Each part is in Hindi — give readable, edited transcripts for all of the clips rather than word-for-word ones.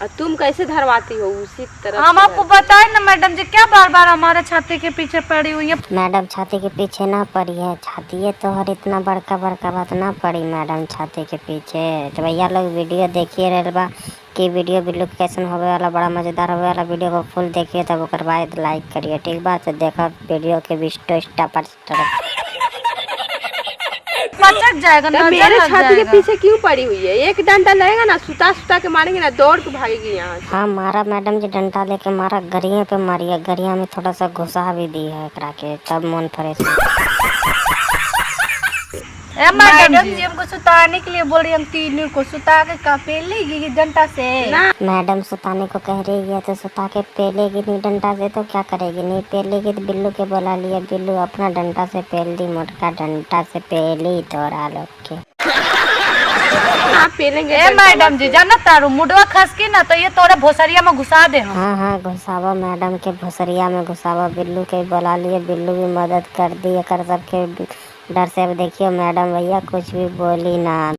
और तुम कैसे धरवाती हो उसी तरह? हम आपको बताए ना मैडम जी, क्या बार बार हमारे छाती के पीछे पड़ी हुई है। मैडम छाती के पीछे ना पड़ी है, छाती है तो हर इतना बड़का बड़का बात ना पड़ी मैडम छाती के पीछे। तो भैया लोग वीडियो देखिए रहे बा कि वीडियो बिल्लू कैसन होवे वाला, बड़ा मजेदार होवे वाला। वीडियो को फुल देखिए तब ओकर बाद लाइक करिए, ठीक बात। तो देखो वीडियो के पचक जाएगा, तो नजर मेरे लग छाती के जाएगा। पीछे क्यों पड़ी हुई है? एक डंडा लगेगा ना, सुता सुता के मारेंगे ना, दौड़ के भागेगी यहाँ से। हाँ मारा मैडम जी, डंडा लेके मारा, गरिया पे मारिया, गरिया में थोड़ा सा घुसा भी दी है एकरा के, तब मन फ्रेश। मैडम जी हमको सुताने के लिए बोल रही, हम तीनों को सुता के का पेलेगी डंडा से ना मैडम सुताने को कह रही है तो सुता के पेलेगी नहीं डंडा से, तो क्या करेगी? नहीं पेलेगी तो बिल्लू के बुला लिया, बिल्लू अपना डंडा से पेल दी, मोटका डंडा से पेली तोरा लोग के। आप पेलेंगे मैडम जी जाना तारू मुडवा खस की ना तो ये तोरे भोसरिया में घुसा दे हम। हाँ घुसावा मैडम के भोसरिया में घुसावा। बिल्लू के बुला लिए, बिल्लू भी मदद कर दी कर सबके डर से। अब देखियो मैडम भैया कुछ भी बोली ना।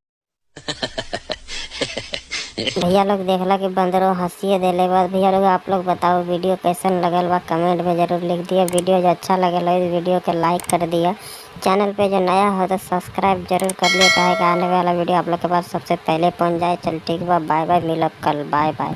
भैया लोग देखला कि बंदरों हंसिए देले बाद। भैया लोग आप लोग बताओ वीडियो कैसन लगल बा, कमेंट में जरूर लिख दिया। वीडियो जो अच्छा लगल है इस वीडियो के लाइक कर दिया। चैनल पे जो नया हो तो सब्सक्राइब जरूर कर लिया, काहे कि आने वाला वीडियो आप लोग के पास सबसे पहले पहुंच जाए। चल ठीक बा, बाय बाय, मिलब कल, बाय बाय।